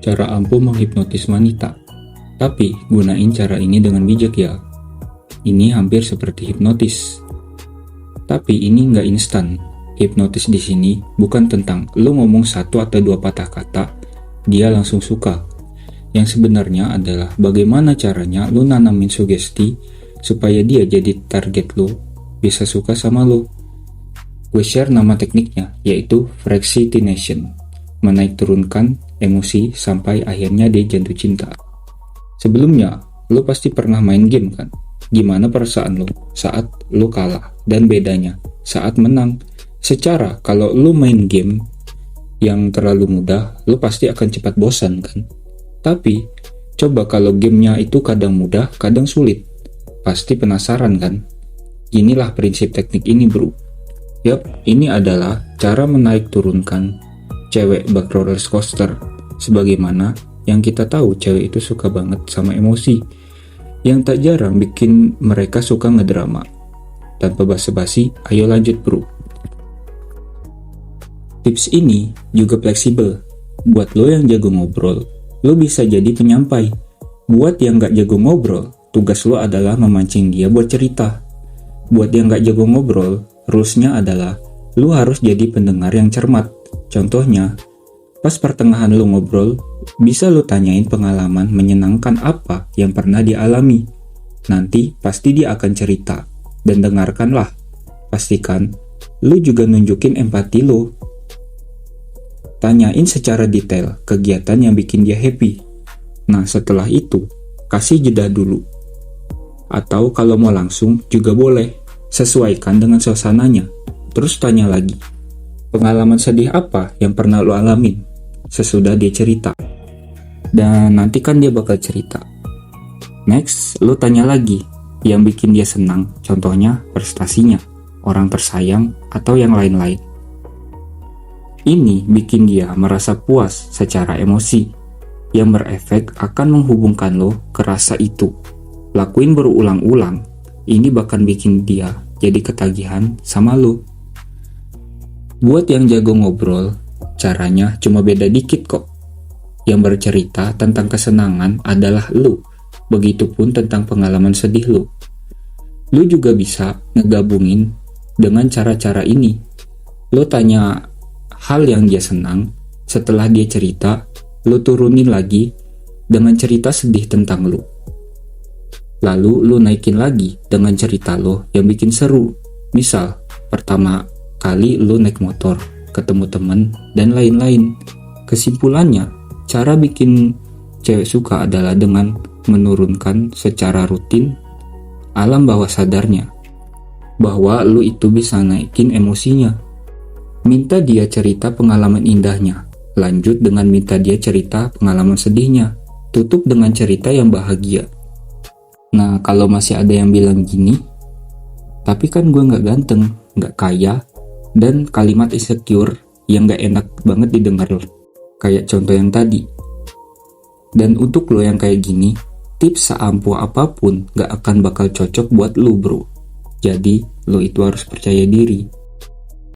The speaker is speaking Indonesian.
Cara ampuh menghipnotis wanita. Tapi gunain cara ini dengan bijak ya. Ini hampir seperti hipnotis. Tapi ini nggak instan. Hipnotis di sini bukan tentang lo ngomong satu atau dua patah kata, dia langsung suka. Yang sebenarnya adalah bagaimana caranya lo nanamin sugesti supaya dia jadi target lo, bisa suka sama lo. Gue share nama tekniknya, yaitu fractionation. Menaik turunkan emosi sampai akhirnya dia jatuh cinta. Sebelumnya, lo pasti pernah main game kan? Gimana perasaan lo saat lo kalah dan bedanya saat menang? Secara kalau lo main game yang terlalu mudah, lo pasti akan cepat bosan kan? Tapi, coba kalau gamenya itu kadang mudah, kadang sulit. Pasti penasaran kan? Inilah prinsip teknik ini bro. Yap, ini adalah cara menaik turunkan cewek bak roller coaster. Sebagaimana yang kita tahu cewek itu suka banget sama emosi, yang tak jarang bikin mereka suka ngedrama. Tanpa basa-basi, ayo lanjut bro. Tips ini juga fleksibel. Buat lo yang jago ngobrol, lo bisa jadi penyampai. Buat yang gak jago ngobrol, tugas lo adalah memancing dia buat cerita. Buat yang gak jago ngobrol, rulesnya adalah lo harus jadi pendengar yang cermat. Contohnya, pas pertengahan lo ngobrol, bisa lo tanyain pengalaman menyenangkan apa yang pernah dialami. Nanti pasti dia akan cerita, dan dengarkanlah. Pastikan lo juga nunjukin empati lo. Tanyain secara detail kegiatan yang bikin dia happy. Nah setelah itu, kasih jeda dulu. Atau kalau mau langsung juga boleh, sesuaikan dengan suasananya. Terus tanya lagi, pengalaman sedih apa yang pernah lo alamin? Sesudah dia cerita. Dan nanti kan dia bakal cerita. Next, lo tanya lagi yang bikin dia senang, contohnya prestasinya, orang tersayang, atau yang lain-lain. Ini bikin dia merasa puas secara emosi, yang berefek akan menghubungkan lo ke rasa itu. Lakuin berulang-ulang, ini bahkan bikin dia jadi ketagihan sama lo. Buat yang jago ngobrol, caranya cuma beda dikit kok. Yang bercerita tentang kesenangan adalah lo, begitupun tentang pengalaman sedih lo. Lo juga bisa ngegabungin dengan cara-cara ini. Lo tanya hal yang dia senang, setelah dia cerita, lo turunin lagi dengan cerita sedih tentang lo. Lalu lo naikin lagi dengan cerita lo yang bikin seru. Misal, pertama kali lo naik motor, ketemu temen, dan lain-lain. Kesimpulannya, cara bikin cewek suka adalah dengan menurunkan secara rutin alam bawah sadarnya, bahwa lo itu bisa naikin emosinya. Minta dia cerita pengalaman indahnya, lanjut dengan minta dia cerita pengalaman sedihnya, tutup dengan cerita yang bahagia. Nah kalau masih ada yang bilang gini, tapi kan gue gak ganteng, gak kaya, dan kalimat insecure yang gak enak banget didengar, kayak contoh yang tadi. Dan untuk lo yang kayak gini, tips seampuh apapun gak akan bakal cocok buat lo bro. Jadi lo itu harus percaya diri.